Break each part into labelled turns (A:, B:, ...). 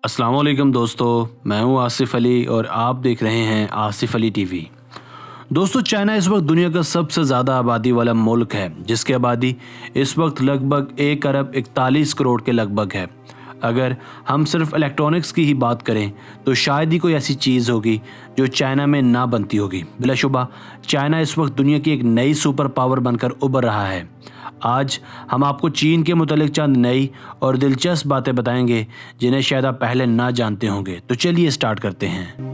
A: अस्सलाम वालेकुम दोस्तों, मैं हूं आसिफ अली और आप देख रहे हैं आसिफ अली टीवी। दोस्तों, चाइना इस वक्त दुनिया का सबसे ज़्यादा आबादी वाला मुल्क है, जिसकी आबादी इस वक्त लगभग 1 अरब 41 करोड़ के लगभग है। अगर हम सिर्फ इलेक्ट्रॉनिक्स की ही बात करें तो शायद ही कोई ऐसी चीज़ होगी जो चाइना में ना बनती होगी। बिलाशुबा चाइना इस वक्त दुनिया की एक नई सुपर पावर बनकर उभर रहा है। आज हम आपको चीन के मुतालिक चंद नई और दिलचस्प बातें बताएंगे जिन्हें शायद आप पहले ना जानते होंगे। तो चलिए स्टार्ट करते हैं।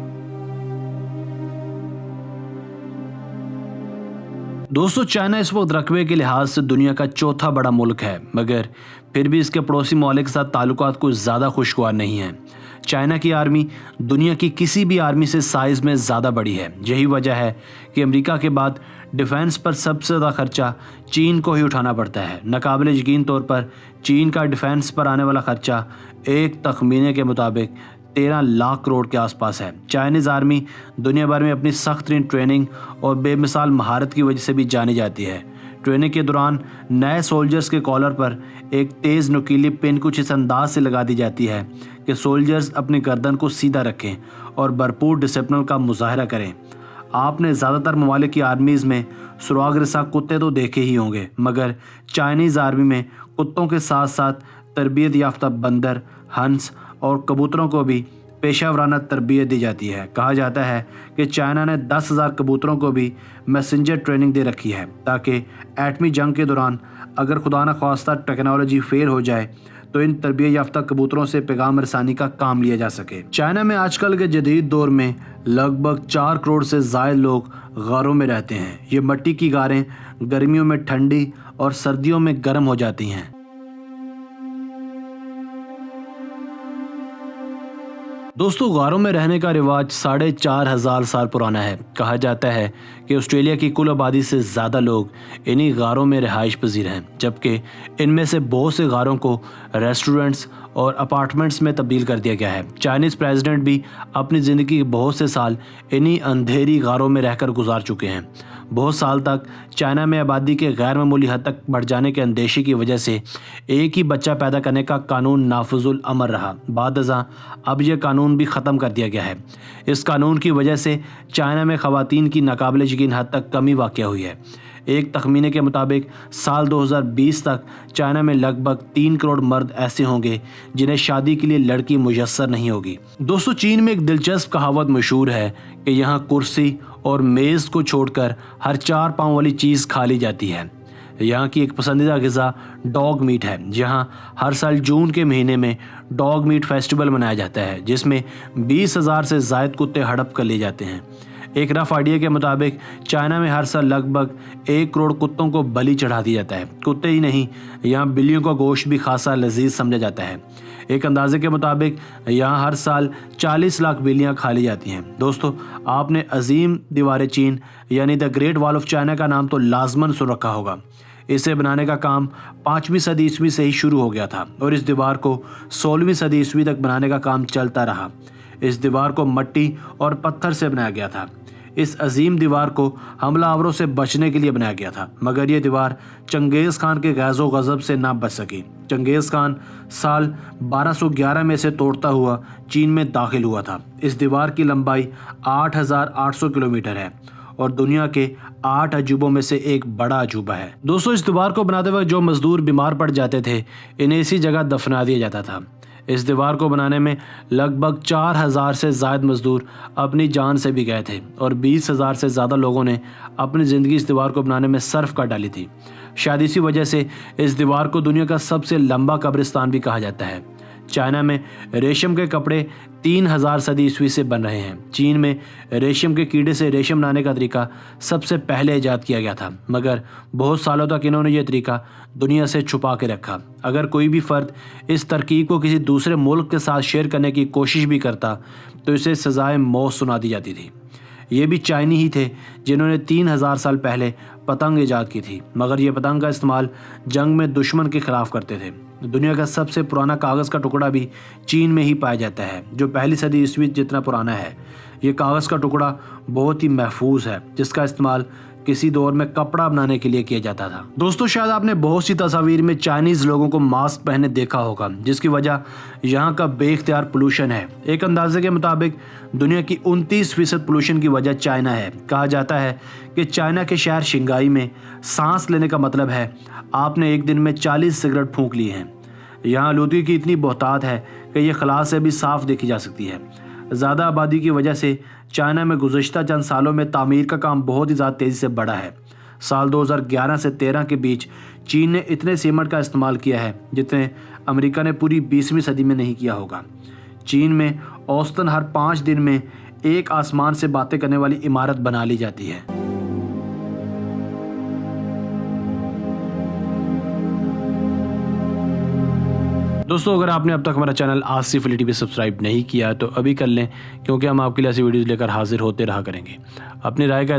A: दोस्तों, चाइना इस वक्त रकबे के लिहाज से दुनिया का चौथा बड़ा मुल्क है, मगर फिर भी इसके पड़ोसी ममालिक के साथ ताल्लुकात कुछ ज़्यादा खुशगवार नहीं हैं। चाइना की आर्मी दुनिया की किसी भी आर्मी से साइज़ में ज़्यादा बड़ी है। यही वजह है कि अमेरिका के बाद डिफेंस पर सबसे ज़्यादा खर्चा चीन को ही उठाना पड़ता है। नाकाबिले यकीन तौर पर चीन का डिफेंस पर आने वाला खर्चा एक तखमीने के मुताबिक 13 लाख करोड़ के आसपास है। चाइनीज़ आर्मी दुनिया भर में अपनी सख्त तरीन ट्रेनिंग और बेमिसाल महारत की वजह से भी जानी जाती है। ट्रेनिंग के दौरान नए सोल्जर्स के कॉलर पर एक तेज़ नुकीली पिन कुछ इस अंदाज से लगा दी जाती है कि सोल्जर्स अपनी गर्दन को सीधा रखें और भरपूर डिसिप्लिन का मुजाहरा करें। आपने ज़्यादातर ममालिक की आर्मीज़ में सुराग रिसा कुत्ते तो देखे ही होंगे, मगर चाइनीज़ आर्मी में कुत्तों के साथ साथ तरबियत याफ्ता बंदर, हंस और कबूतरों को भी पेशा वराना तरबियत दी जाती है। कहा जाता है कि चाइना ने 10,000 कबूतरों को भी मैसेंजर ट्रेनिंग दे रखी है, ताकि एटमी जंग के दौरान अगर खुदा न ख्वास्ता टेक्नोलॉजी फेल हो जाए तो इन तरबियत याफ्ता कबूतरों से पैगाम रसानी का काम लिया जा सके। चाइना में आजकल के जदीद दौर में लगभग 4 करोड़ से ज़ायद लोग गारों में रहते हैं। ये मिट्टी की गारें गर्मियों में ठंडी और सर्दियों में गर्म हो जाती हैं। दोस्तों, गारों में रहने का रिवाज 4,500 साल पुराना है। कहा जाता है कि ऑस्ट्रेलिया की कुल आबादी से ज़्यादा लोग इन्हीं गारों में रिहाइश पजीर हैं, जबकि इनमें से बहुत से गारों को रेस्टोरेंट्स और अपार्टमेंट्स में तब्दील कर दिया गया है। चाइनीज़ प्रेसिडेंट भी अपनी ज़िंदगी के बहुत से साल इन्हीं अंधेरी गारों में रहकर गुजार चुके हैं। बहुत साल तक चाइना में आबादी के गैर मामूली हद तक बढ़ जाने के अंदेशे की वजह से एक ही बच्चा पैदा करने का कानून नाफिजुल अमर रहा। बादअज़ां अब यह कानून भी ख़त्म कर दिया गया है। इस कानून की वजह से चाइना में ख़वातीन की नाकाबिले यकीन हद तक कमी वाक़या हुई है। एक तखमीने के मुताबिक साल 2020 तक चाइना में लगभग 3 करोड़ मर्द ऐसे होंगे जिन्हें शादी के लिए लड़की मुयस्सर नहीं होगी। दोस्तों, चीन में एक दिलचस्प कहावत मशहूर है कि यहाँ कुर्सी और मेज़ को छोड़कर हर 4 पाँव वाली चीज़ खा ली जाती है। यहाँ की एक पसंदीदा ग़िज़ा डॉग मीट है। जहाँ हर साल जून के महीने में डॉग मीट फेस्टिवल मनाया जाता है, जिसमें 20,000 से ज़ायद कुत्ते हड़प कर लिए जाते हैं। एक रफ आइडिया के मुताबिक चाइना में हर साल लगभग 1 करोड़ कुत्तों को बलि चढ़ा दिया जाता है। कुत्ते ही नहीं, यहाँ बिल्लियों का गोश्त भी खासा लजीज समझा जाता है। एक अंदाजे के मुताबिक यहाँ हर साल 40 लाख बिल्लियाँ खा ली जाती हैं। दोस्तों, आपने अजीम दीवार चीन यानी the great wall of China का नाम तो लाजमन सुन रखा होगा। इसे बनाने का काम 5वीं सदी ईस्वी से ही शुरू हो गया था और इस दीवार को 16वीं सदी ईस्वी तक बनाने का काम चलता रहा। इस दीवार को मिट्टी और पत्थर से बनाया गया था। इस अजीम दीवार को हमलावरों से बचने के लिए बनाया गया था, मगर यह दीवार चंगेज़ खान के गैज़ो गज़ब से ना बच सकी। चंगेज़ खान साल 1211 में से तोड़ता हुआ चीन में दाखिल हुआ था। इस दीवार की लंबाई 8,800 किलोमीटर है और दुनिया के 8 अजूबों में से एक बड़ा अजूबा है। दोस्तों, इस दीवार को बनाते वक्त जो मजदूर बीमार पड़ जाते थे, इन्हें इसी जगह दफना दिया जाता था। इस दीवार को बनाने में लगभग 4,000 से ज़ायद मजदूर अपनी जान से भी गए थे और 20,000 से ज़्यादा लोगों ने अपनी ज़िंदगी इस दीवार को बनाने में सर्फ कर डाली थी। शायद इसी वजह से इस दीवार को दुनिया का सबसे लंबा कब्रिस्तान भी कहा जाता है। चाइना में रेशम के कपड़े 3000 सदी ईस्वी से बन रहे हैं। चीन में रेशम के कीड़े से रेशम बनाने का तरीका सबसे पहले ईजाद किया गया था, मगर बहुत सालों तक इन्होंने यह तरीका दुनिया से छुपा के रखा। अगर कोई भी फ़र्द इस तरकीब को किसी दूसरे मुल्क के साथ शेयर करने की कोशिश भी करता तो इसे सज़ाए मौत सुना दी जाती थी। ये भी चाइनी ही थे जिन्होंने 3000 साल पहले पतंग ईजाद की थी, मगर ये पतंग का इस्तेमाल जंग में दुश्मन के ख़िलाफ़ करते थे। दुनिया का सबसे पुराना कागज़ का टुकड़ा भी चीन में ही पाया जाता है, जो पहली सदी ईस्वी जितना पुराना है। ये कागज़ का टुकड़ा बहुत ही महफूज है, जिसका इस्तेमाल किसी दौर में कपड़ा बनाने के लिए किया जाता था। दोस्तों शायद आपने बहुत सी तस्वीर में चाइनीज लोगों को मास्क पहने देखा होगा, जिसकी वजह यहाँ का बेख्तियार पोल्यूशन है। एक अंदाजे के मुताबिक दुनिया की 29% पोल्यूशन की वजह चाइना है। कहा जाता है कि चाइना के शहर शिंगाई में सांस लेने का मतलब है आपने एक दिन में 40 सिगरेट फूंक ली हैं। यहाँ आलूदगी की इतनी बहुतात है कि यह खला से भी साफ देखी जा सकती है। ज़्यादा आबादी की वजह से चाइना में गुज़श्ता चंद सालों में तामीर का काम बहुत ही ज़्यादा तेज़ी से बढ़ा है। साल 2011 से 13 के बीच चीन ने इतने सीमेंट का इस्तेमाल किया है जितने अमेरिका ने पूरी 20वीं सदी में नहीं किया होगा। चीन में औसतन हर 5 दिन में एक आसमान से बातें करने वाली इमारत बना ली जाती है। दोस्तों अगर आपने अब तक हमारा channel Asif Ali TV subscribe नहीं किया तो अभी कर लें, क्योंकि हम आपके लिए ऐसी वीडियोज़ लेकर हाजिर होते रहा करेंगे। अपनी राय का